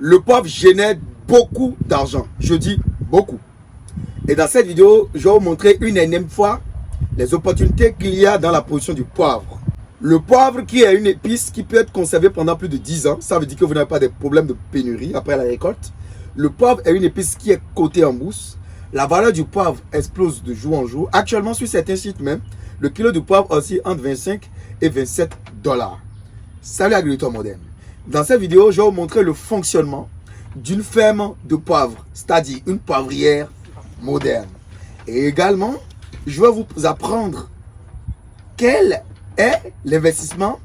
le poivre génère beaucoup d'argent. Je dis beaucoup. Et dans cette vidéo, je vais vous montrer une énième fois les opportunités qu'il y a dans la production du poivre. Le poivre qui est une épice qui peut être conservée pendant plus de 10 ans. Ça veut dire que vous n'avez pas de problème de pénurie après la récolte. Le poivre est une épice qui est cotée en bourse. La valeur du poivre explose de jour en jour. Actuellement, sur certains sites même, le kilo de poivre oscille entre 25 et 27 $. Salut agriculteur moderne. Dans cette vidéo, je vais vous montrer le fonctionnement d'une ferme de poivre, c'est-à-dire une poivrière moderne. Et également, je vais vous apprendre quel est l'investissement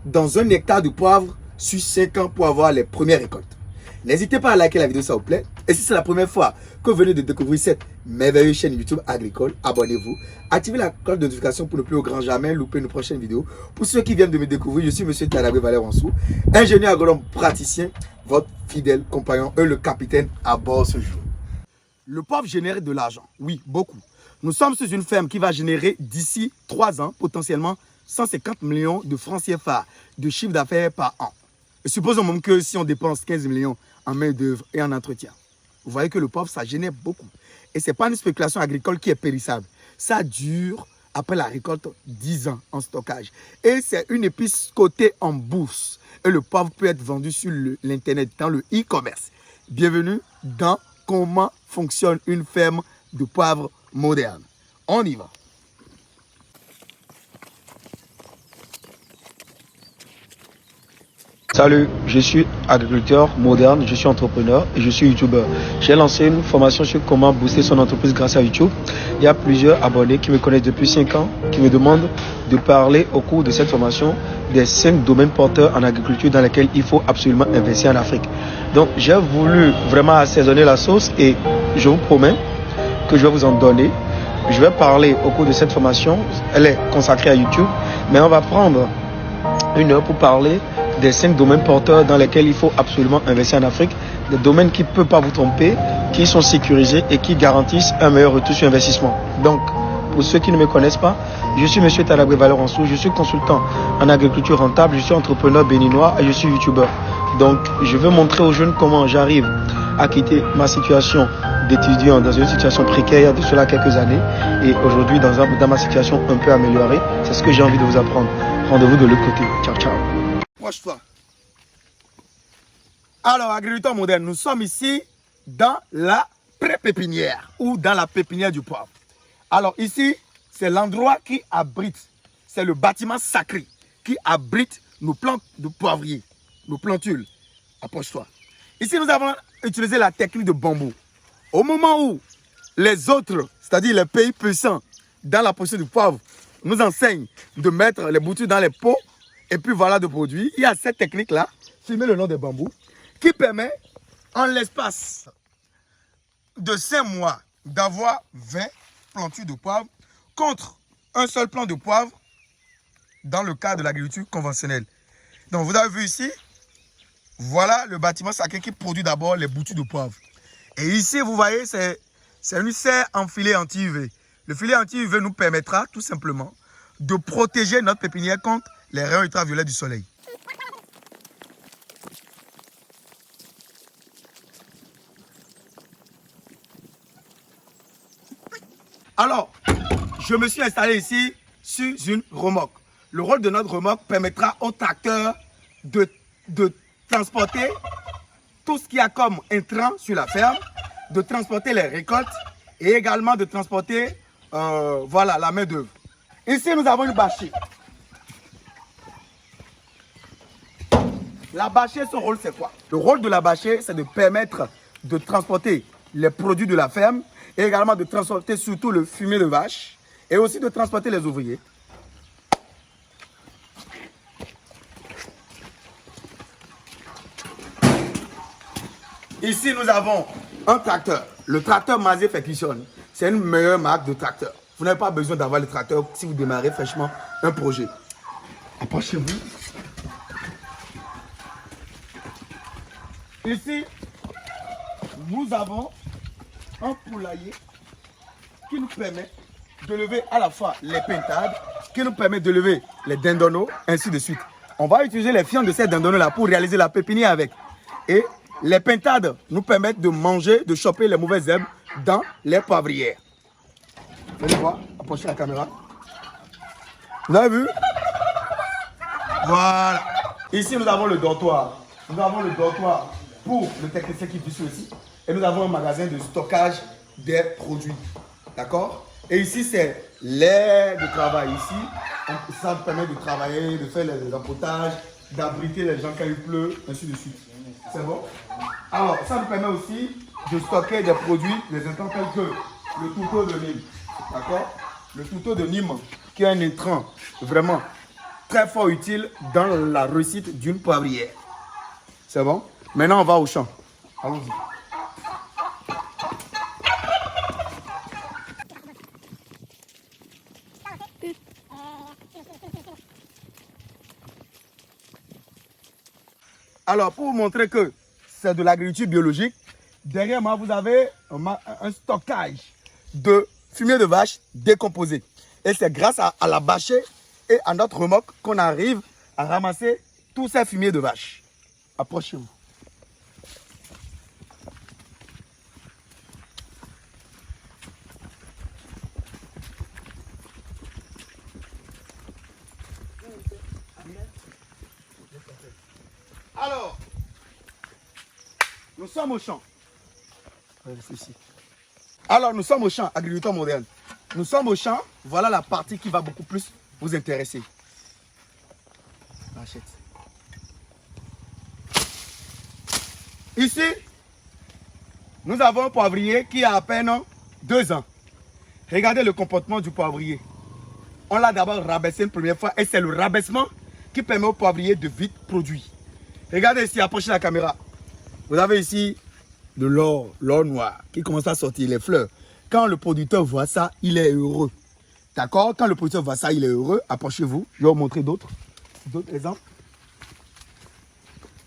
dans un hectare de poivre sur 5 ans pour avoir les premières récoltes. N'hésitez pas à liker la vidéo, ça vous plaît. Et si c'est la première fois que vous venez de découvrir cette merveilleuse chaîne YouTube agricole, abonnez-vous. Activez la cloche de notification pour ne plus au grand jamais louper nos prochaines vidéos. Pour ceux qui viennent de me découvrir, je suis M. Talabé Valère Ansou, ingénieur agronome praticien, votre fidèle compagnon et le capitaine à bord ce jour. Le poivre génère de l'argent, oui, beaucoup. Nous sommes sur une ferme qui va générer d'ici 3 ans potentiellement 150 millions de francs CFA de chiffre d'affaires par an. Et supposons même que si on dépense 15 millions en main d'œuvre et en entretien, vous voyez que le poivre, ça génère beaucoup. Et ce n'est pas une spéculation agricole qui est périssable. Ça dure, après la récolte, 10 ans en stockage. Et c'est une épice cotée en bourse. Et le poivre peut être vendu sur l'internet, dans le e-commerce. Bienvenue dans comment fonctionne une ferme de poivre moderne. On y va. Salut, je suis agriculteur moderne, je suis entrepreneur et je suis youtubeur. J'ai lancé une formation sur comment booster son entreprise grâce à YouTube. Il y a plusieurs abonnés qui me connaissent depuis 5 ans, qui me demandent de parler au cours de cette formation des 5 domaines porteurs en agriculture dans lesquels il faut absolument investir en Afrique. Donc j'ai voulu vraiment assaisonner la sauce et je vous promets que je vais vous en donner. Je vais parler au cours de cette formation, elle est consacrée à YouTube, mais on va prendre 1 heure pour parler des 5 domaines porteurs dans lesquels il faut absolument investir en Afrique, des domaines qui ne peuvent pas vous tromper, qui sont sécurisés et qui garantissent un meilleur retour sur investissement. Donc, pour ceux qui ne me connaissent pas, je suis M. Talabé Valère Ansou, je suis consultant en agriculture rentable, je suis entrepreneur béninois et je suis youtubeur. Donc, je veux montrer aux jeunes comment j'arrive à quitter ma situation d'étudiant dans une situation précaire il y a de cela quelques années et aujourd'hui dans ma situation un peu améliorée. C'est ce que j'ai envie de vous apprendre. Rendez-vous de l'autre côté. Ciao, ciao. Watch-toi. Alors, agriculteur moderne, nous sommes ici dans la pré-pépinière ou dans la pépinière du poivre. Alors ici, c'est l'endroit qui abrite, c'est le bâtiment sacré qui abrite nos plantes de poivrier, nos plantules. Approche-toi. Ici, nous avons utilisé la technique de bambou. Au moment où les autres, c'est-à-dire les pays puissants dans la production du poivre, nous enseignent de mettre les boutures dans les pots et puis voilà de produits. Il y a cette technique-là, filmez le nom des bambous, qui permet en l'espace de 5 mois d'avoir 20 plantules de poivre contre un seul plant de poivre dans le cadre de l'agriculture conventionnelle. Donc vous avez vu ici, voilà le bâtiment sacré qui produit d'abord les boutures de poivre. Et ici, vous voyez, c'est une serre en filet anti-UV. Le filet anti-UV nous permettra tout simplement de protéger notre pépinière contre les rayons ultraviolets du soleil. Alors, je me suis installé ici sur une remorque. Le rôle de notre remorque permettra au tracteur de transporter tout ce qu'il y a comme intrant sur la ferme, de transporter les récoltes et également de transporter voilà, la main d'œuvre. Ici, nous avons une bâchée. La bâchée, son rôle, c'est quoi? Le rôle de la bâchée, c'est de permettre de transporter les produits de la ferme et également de transporter surtout le fumier de vache et aussi de transporter les ouvriers. Ici, nous avons un tracteur. Le tracteur Massey Ferguson. C'est une meilleure marque de tracteur. Vous n'avez pas besoin d'avoir le tracteur si vous démarrez fraîchement un projet. Approchez-vous. Ici, nous avons un poulailler qui nous permet de lever à la fois les pintades, qui nous permet de lever les dindonneaux, ainsi de suite. On va utiliser les fientes de ces dindonneaux-là pour réaliser la pépinière avec. Et Les pintades nous permettent de manger, de choper les mauvaises herbes dans les poivrières. Venez voir, approchez la caméra. Vous avez vu? Voilà. Ici, nous avons le dortoir. Nous avons le dortoir pour le technicien qui vit ici. Et nous avons un magasin de stockage des produits. D'accord? Et ici, c'est l'air de travail. Ici, ça nous permet de travailler, de faire les empotages, d'abriter les gens quand il pleut, ainsi de suite. C'est bon? Alors, ça nous permet aussi de stocker des produits, des intrants tels que le touteau de Nîmes. D'accord? Le touteau de Nîmes, qui est un intrant vraiment très fort utile dans la réussite d'une poivrière. C'est bon? Maintenant, on va au champ. Allons-y. Alors, pour vous montrer que c'est de l'agriculture biologique, derrière moi, vous avez un stockage de fumier de vache décomposé. Et c'est grâce à la bâchée et à notre remorque qu'on arrive à ramasser tous ces fumiers de vache. Approchez-vous. Alors, nous sommes au champ. Alors, nous sommes au champ, agriculteur moderne. Nous sommes au champ. Voilà la partie qui va beaucoup plus vous intéresser. Achète. Ici, nous avons un poivrier qui a à peine 2 ans. Regardez le comportement du poivrier. On l'a d'abord rabaissé une première fois et c'est le rabaissement qui permet au poivrier de vite produire. Regardez ici, approchez la caméra. Vous avez ici de l'or noir qui commence à sortir, les fleurs. Quand le producteur voit ça, il est heureux. D'accord? Quand le producteur voit ça, il est heureux. Approchez-vous. Je vais vous montrer d'autres exemples.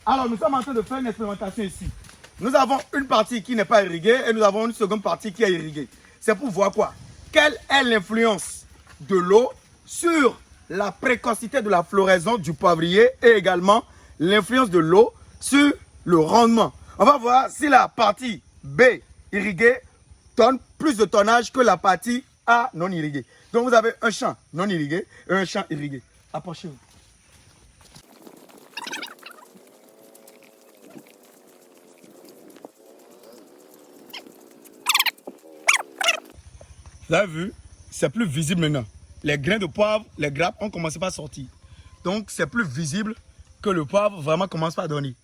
Alors, nous sommes en train de faire une expérimentation ici. Nous avons une partie qui n'est pas irriguée et nous avons une seconde partie qui est irriguée. C'est pour voir quoi? Quelle est l'influence de l'eau sur la précocité de la floraison du poivrier et également l'influence de l'eau sur le rendement. On va voir si la partie B irriguée donne plus de tonnage que la partie A non irriguée. Donc vous avez un champ non irrigué et un champ irrigué. Approchez-vous. Vous avez vu, c'est plus visible maintenant. Les grains de poivre, les grappes ont commencé à sortir. Donc c'est plus visible que le poivre vraiment commence à donner.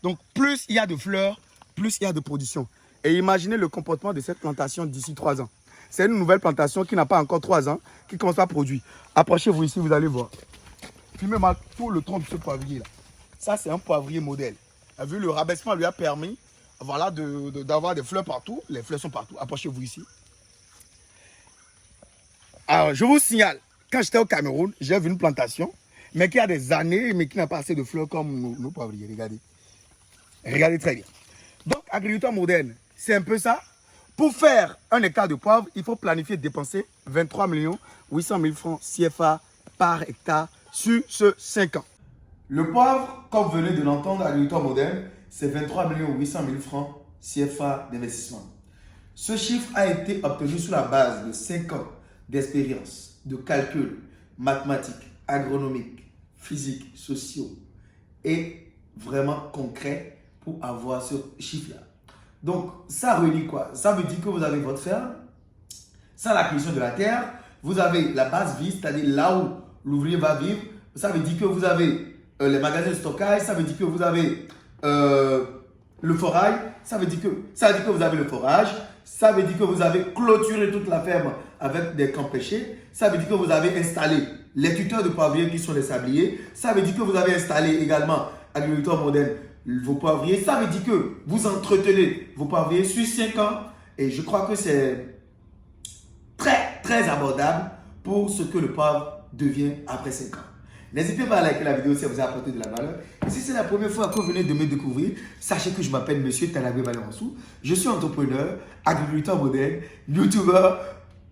Donc plus il y a de fleurs, plus il y a de production. Et imaginez le comportement de cette plantation d'ici 3 ans. C'est une nouvelle plantation qui n'a pas encore 3 ans, qui commence à produire. Approchez-vous ici, vous allez voir. Filmez-moi tout le tronc de ce poivrier là. Ça c'est un poivrier modèle. Vous avez vu, le rabaissement lui a permis voilà, d'avoir des fleurs partout. Les fleurs sont partout. Approchez-vous ici. Alors je vous signale, quand j'étais au Cameroun, j'ai vu une plantation, mais qui a des années, mais qui n'a pas assez de fleurs comme nos poivriers. Regardez. Regardez très bien. Donc, agriculteur moderne, c'est un peu ça. Pour faire 1 hectare de poivre, il faut planifier dépenser 23 800 000 francs CFA par hectare sur ce 5 ans. Le poivre, comme vous venez de l'entendre, agriculteur moderne, c'est 23 800 000 francs CFA d'investissement. Ce chiffre a été obtenu sur la base de 5 ans d'expérience, de calcul, mathématiques, agronomiques, physiques, sociaux et vraiment concret pour avoir ce chiffre-là. Donc, ça relie quoi? Ça veut dire que vous avez votre ferme, ça l'acquisition de la terre, vous avez la base vie, c'est-à-dire là où l'ouvrier va vivre, ça veut dire que vous avez les magasins de stockage, ça veut dire que vous avez le forage, ça veut dire que vous avez le forage, ça veut dire que vous avez clôturé toute la ferme avec des camps pêchés, ça veut dire que vous avez installé les tuteurs de poivriers qui sont les sabliers, ça veut dire que vous avez installé également, agriculteur moderne, vos poivriers, ça veut dire que vous entretenez vos poivriers sur 5 ans et je crois que c'est très abordable pour ce que le poivre devient après 5 ans. N'hésitez pas à liker la vidéo si elle vous a apporté de la valeur. Et si c'est la première fois que vous venez de me découvrir, sachez que je m'appelle Monsieur Tanagwe Valeransou. Je suis entrepreneur, agriculteur moderne, youtubeur,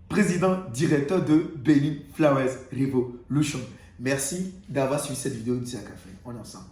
président, directeur de Benin Flowers Revolution. Merci d'avoir suivi cette vidéo de Café. On est ensemble.